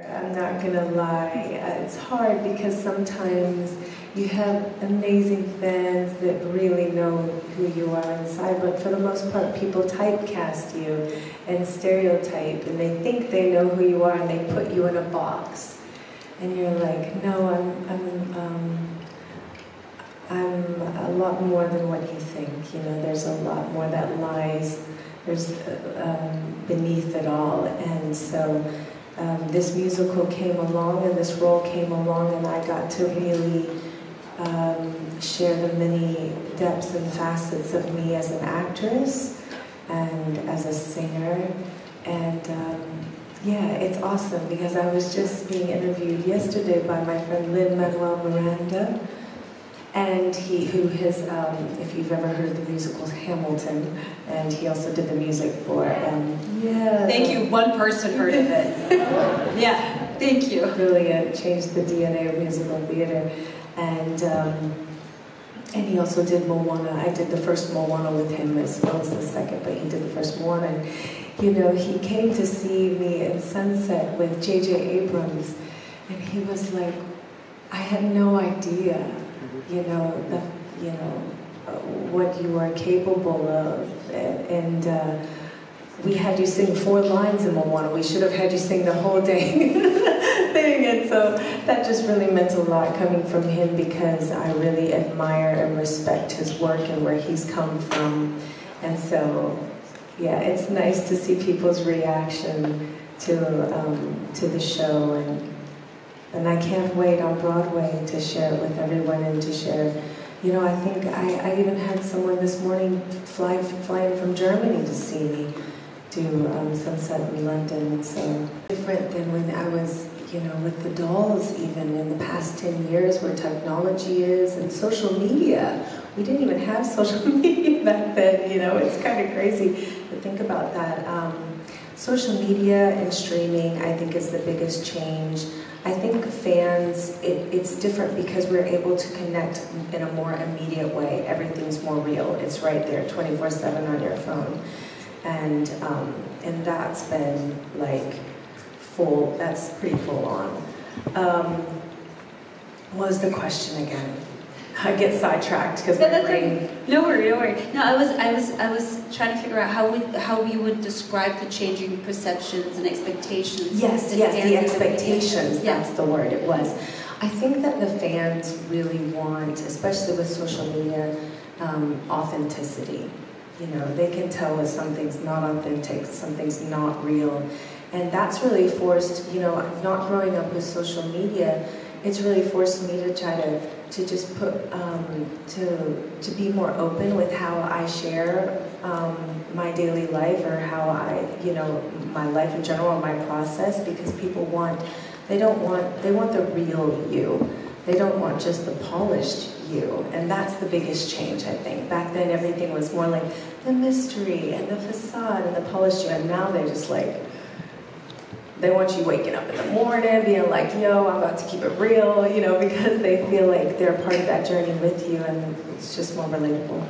I'm not gonna lie, it's hard because sometimes you have amazing fans that really know who you are inside, but for the most part people typecast you and stereotype, and they think they know who you are and they put you in a box. And you're like, no, I'm a lot more than what you think. You know, there's a lot more that lies, there's beneath it all. And so this musical came along and this role came along, and I got to really share the many depths and facets of me as an actress and as a singer. And yeah, it's awesome because I was just being interviewed yesterday by my friend Lin-Manuel Miranda, and who has, if you've ever heard of the musical Hamilton, and he also did the music for, yeah. Thank you, one person heard of it. Yeah, thank you. Brilliant, changed the DNA of musical theater. And he also did Moana. I did the first Moana with him as well as the second, but he did the first Moana. And, you know, he came to see me in Sunset with J.J. Abrams, and he was like, I had no idea, you know, what you are capable of. And we had you sing 4 lines in Moana. We should have had you sing the whole dang thing. And so that just really meant a lot coming from him, because I really admire and respect his work and where he's come from. And so, yeah, it's nice to see people's reaction to the show. And I can't wait on Broadway to share it with everyone and to share. You know, I think I even had someone this morning flying from Germany to see me do Sunset in London. And so different than when I was, you know, with the dolls even in the past 10 years, where technology is and social media. We didn't even have social media back then, you know, it's kind of crazy to think about that. Social media and streaming, I think, is the biggest change. I think fans, it's different because we're able to connect in a more immediate way. Everything's more real. It's right there, 24/7 on your phone. And that's been like that's pretty full on. What was the question again? I get sidetracked because my brain. No worry, no worry. No, I was trying to figure out how we would describe the changing perceptions and expectations. Yes, the expectations. Yeah. That's the word. It was. I think that the fans really want, especially with social media, authenticity. You know, they can tell when something's not authentic, something's not real, and that's really forced. You know, not growing up with social media, it's really forced me to try to just put to be more open with how I share my daily life, or how you know, my life in general, or my process, because people they want the real you. They don't want just the polished you, and that's the biggest change, I think. Back then, everything was more like the mystery and the facade and the polished you, and now they're just like, they want you waking up in the morning, being like, yo, I'm about to keep it real, you know, because they feel like they're part of that journey with you, and it's just more relatable.